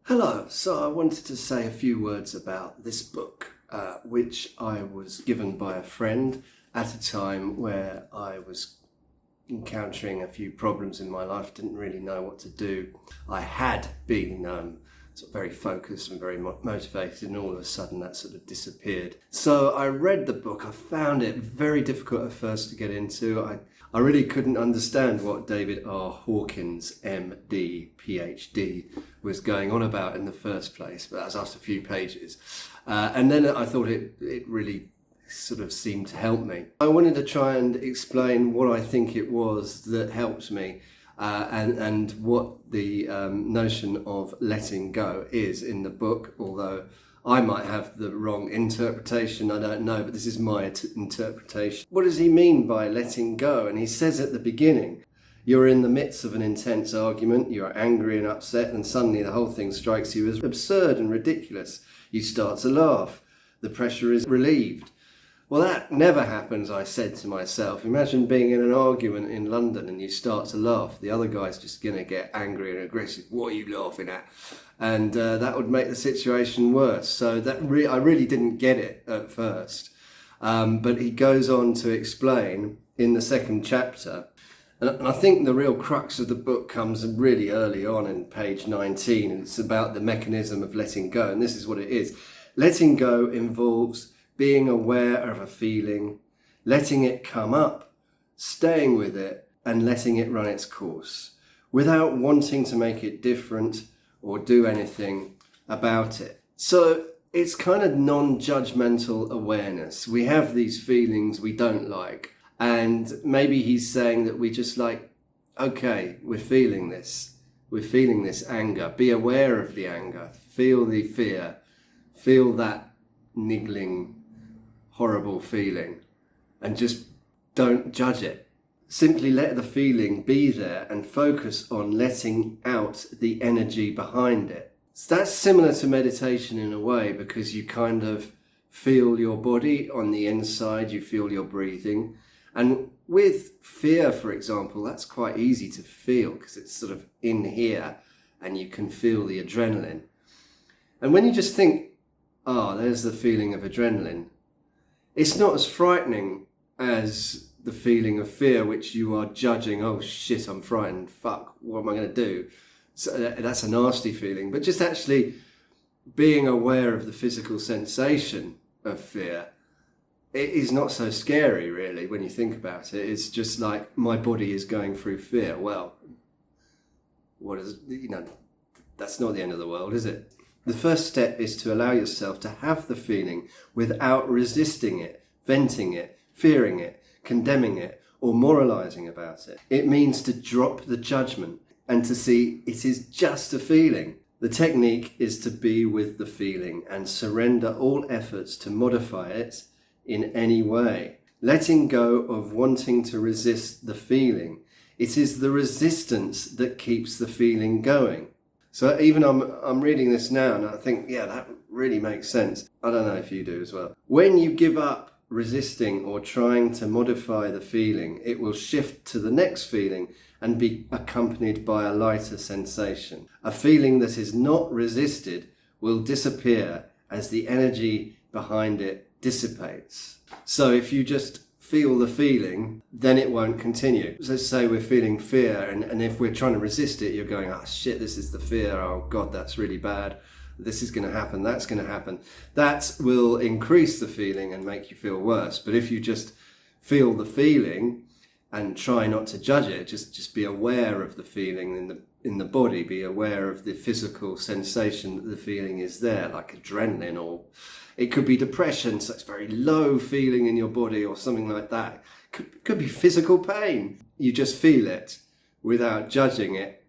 Hello, so I wanted to say a few words about this book, which I was given by a friend at a time where I was encountering a few problems in my life, didn't really know what to do. I had been sort of very focused and very motivated, and all of a sudden that sort of disappeared. So I read the book. I found it very difficult at first to get into. I really couldn't understand what David R. Hawkins, MD, PhD, was going on about in the first place, but that was after a few pages. And then I thought it really sort of seemed to help me. I wanted to try and explain what I think it was that helped me, and what the notion of letting go is in the book, although I might have the wrong interpretation, I don't know, but this is my interpretation. What does he mean by letting go? And he says at the beginning, you're in the midst of an intense argument, you're angry and upset, and suddenly the whole thing strikes you as absurd and ridiculous. You start to laugh. The pressure is relieved. Well, that never happens, I said to myself. Imagine being in an argument in London and you start to laugh. The other guy's just going to get angry and aggressive. What are you laughing at? And that would make the situation worse. So I really didn't get it at first. But he goes on to explain in the second chapter. And I think the real crux of the book comes really early on in page 19. And it's about the mechanism of letting go. And this is what it is. Letting go involves being aware of a feeling, letting it come up, staying with it, and letting it run its course, without wanting to make it different or do anything about it. So it's kind of non-judgmental awareness. We have these feelings we don't like, and maybe he's saying that we just like, okay, we're feeling this anger. Be aware of the anger, feel the fear, feel that niggling, horrible feeling, and just don't judge it. Simply let the feeling be there and focus on letting out the energy behind it. So that's similar to meditation in a way, because you kind of feel your body on the inside, you feel your breathing. And with fear, for example, that's quite easy to feel because it's sort of in here and you can feel the adrenaline. And when you just think, oh, there's the feeling of adrenaline, it's not as frightening as the feeling of fear, which you are judging. Oh shit, I'm frightened. Fuck, what am I going to do? So that's a nasty feeling. But just actually being aware of the physical sensation of fear, it is not so scary, really, when you think about it. It's just like my body is going through fear. Well, that's not the end of the world, is it? The first step is to allow yourself to have the feeling without resisting it, venting it, fearing it, condemning it, or moralizing about it. It means to drop the judgment and to see it is just a feeling. The technique is to be with the feeling and surrender all efforts to modify it in any way. Letting go of wanting to resist the feeling. It is the resistance that keeps the feeling going. So even I'm reading this now and I think, yeah, that really makes sense. I don't know if you do as well. When you give up resisting or trying to modify the feeling, it will shift to the next feeling and be accompanied by a lighter sensation. A feeling that is not resisted will disappear as the energy behind it dissipates. So if you just feel the feeling, then it won't continue. So let's say we're feeling fear, and if we're trying to resist it, you're going, oh shit, this is the fear, oh god, that's really bad, this is going to happen, that's going to happen. That will increase the feeling and make you feel worse. But if you just feel the feeling and try not to judge it, just be aware of the feeling in the body, be aware of the physical sensation that the feeling is there, like adrenaline, or it could be depression, so it's very low feeling in your body or something like that. Could be physical pain. You just feel it without judging it,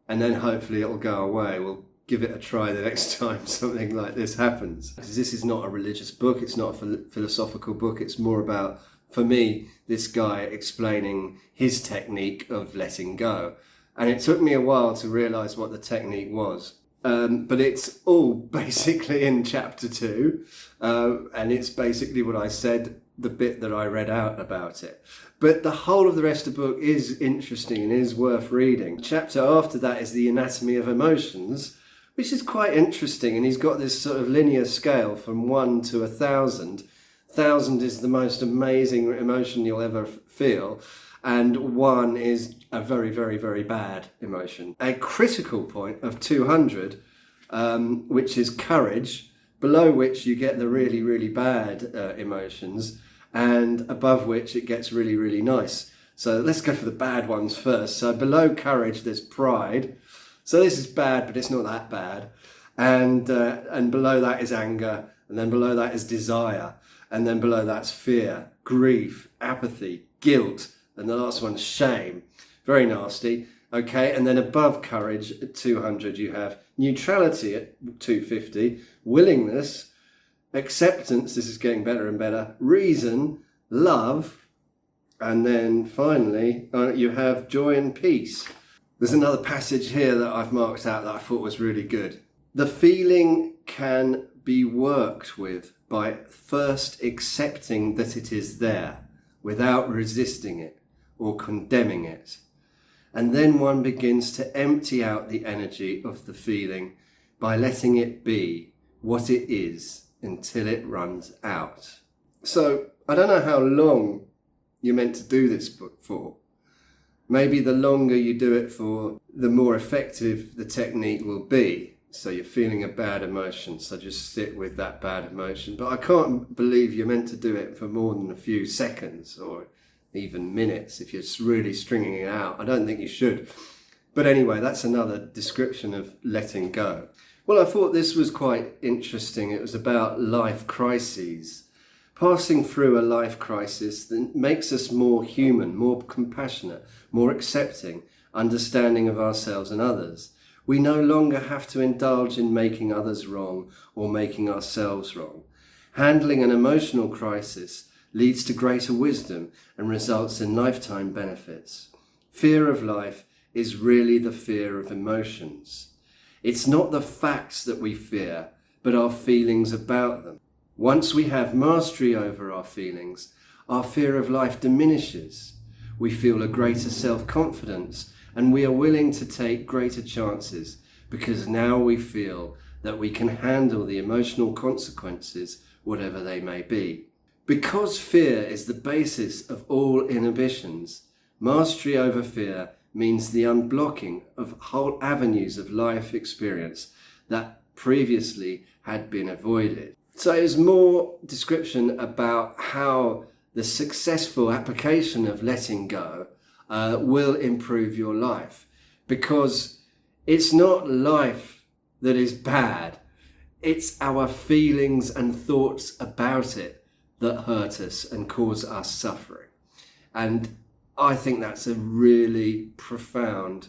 and then hopefully it'll go away. We'll give it a try the next time something like this happens. Because this is not a religious book, it's not a philosophical book, it's more about, for me, this guy explaining his technique of letting go. And it took me a while to realise what the technique was. But it's all basically in chapter 2, and it's basically what I said, the bit that I read out about it. But the whole of the rest of the book is interesting and is worth reading. The chapter after that is the anatomy of emotions, which is quite interesting. And he's got this sort of linear scale from 1 to 1,000. 1,000 is the most amazing emotion you'll ever feel, and 1 is a very, very, very bad emotion. A critical point of 200, which is courage, below which you get the really, really bad emotions, and above which it gets really, really nice. So let's go for the bad ones first. So below courage, there's pride. So this is bad, but it's not that bad. And below that is anger. And then below that is desire. And then below that's fear, grief, apathy, guilt. And the last one's shame. Very nasty. Okay, and then above courage at 200, you have neutrality at 250, willingness, acceptance, this is getting better and better, reason, love, and then finally, you have joy and peace. There's another passage here that I've marked out that I thought was really good. The feeling can be worked with by first accepting that it is there without resisting it or condemning it. And then one begins to empty out the energy of the feeling by letting it be what it is until it runs out. So I don't know how long you're meant to do this book for. Maybe the longer you do it for, the more effective the technique will be. So you're feeling a bad emotion, so just sit with that bad emotion. But I can't believe you're meant to do it for more than a few seconds or even minutes if you're really stringing it out. I don't think you should. But anyway, that's another description of letting go. Well, I thought this was quite interesting. It was about life crises. Passing through a life crisis that makes us more human, more compassionate, more accepting, understanding of ourselves and others. We no longer have to indulge in making others wrong or making ourselves wrong. Handling an emotional crisis leads to greater wisdom and results in lifetime benefits. Fear of life is really the fear of emotions. It's not the facts that we fear, but our feelings about them. Once we have mastery over our feelings, our fear of life diminishes. We feel a greater self-confidence and we are willing to take greater chances because now we feel that we can handle the emotional consequences, whatever they may be. Because fear is the basis of all inhibitions, mastery over fear means the unblocking of whole avenues of life experience that previously had been avoided. So it's more description about how the successful application of letting go will improve your life, because it's not life that is bad, it's our feelings and thoughts about it that hurt us and cause us suffering. And I think that's a really profound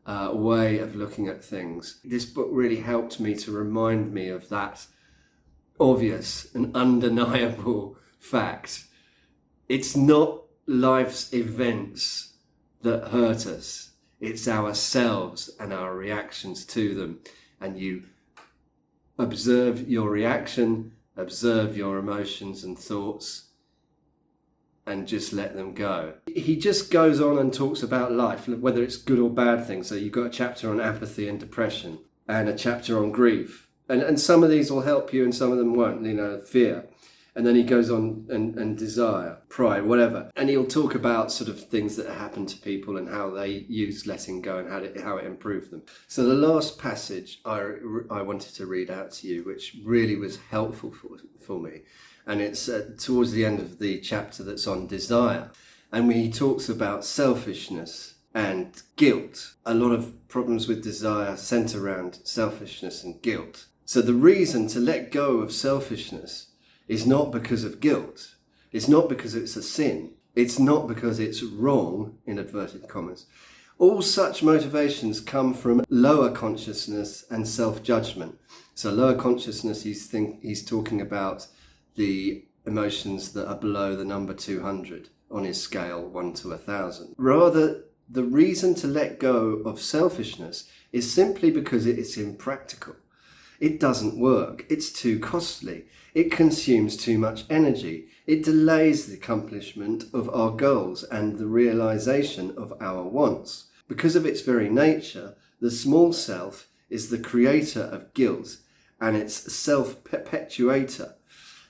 way of looking at things. This book really helped me to remind me of that obvious and undeniable fact. It's not life's events that hurt us, it's ourselves and our reactions to them. And you observe your reaction, observe your emotions and thoughts, and just let them go. He just goes on and talks about life, whether it's good or bad things. So you've got a chapter on apathy and depression and a chapter on grief. And some of these will help you and some of them won't, fear. And then he goes on and desire, pride, whatever. And he'll talk about sort of things that happen to people and how they use letting go and how it improved them. So the last passage I wanted to read out to you, which really was helpful for me. And it's towards the end of the chapter that's on desire. And when he talks about selfishness and guilt, a lot of problems with desire centre around selfishness and guilt. So the reason to let go of selfishness is not because of guilt. It's not because it's a sin. It's not because it's wrong, in inverted commas. All such motivations come from lower consciousness and self-judgment. So lower consciousness, he's talking about the emotions that are below the number 200 on his scale 1 to 1,000. Rather, the reason to let go of selfishness is simply because it is impractical. It doesn't work. It's too costly. It consumes too much energy. It delays the accomplishment of our goals and the realization of our wants. Because of its very nature, the small self is the creator of guilt and its self-perpetuator.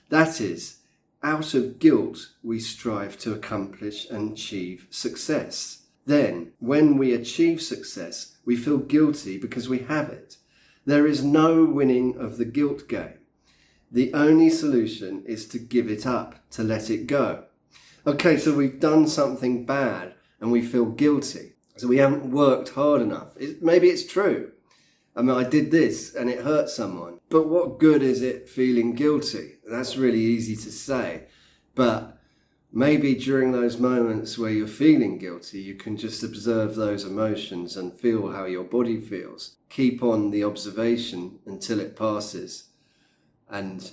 That is, out of guilt we strive to accomplish and achieve success. Then, when we achieve success, we feel guilty because we have it. There is no winning of the guilt game. The only solution is to give it up, to let it go. Okay, so we've done something bad and we feel guilty. So we haven't worked hard enough. Maybe it's true. I mean, I did this and it hurt someone. But what good is it feeling guilty? That's really easy to say. But maybe during those moments where you're feeling guilty, you can just observe those emotions and feel how your body feels. Keep on the observation until it passes and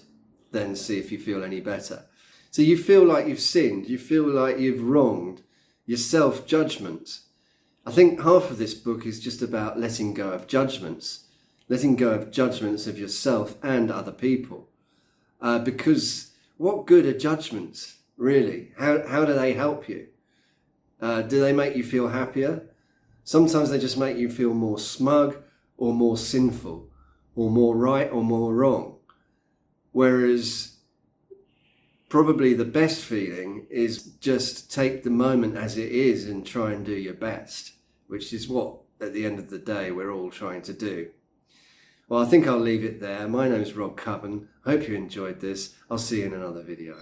then see if you feel any better. So you feel like you've sinned, you feel like you've wronged your self-judgment. I think half of this book is just about letting go of judgments of yourself and other people. Because what good are judgments, really? How do they help you? Do they make you feel happier? Sometimes they just make you feel more smug or more sinful, or more right or more wrong. Whereas probably the best feeling is just take the moment as it is and try and do your best, which is what, at the end of the day, we're all trying to do. Well, I think I'll leave it there. My name's Rob Cubbon. I hope you enjoyed this. I'll see you in another video.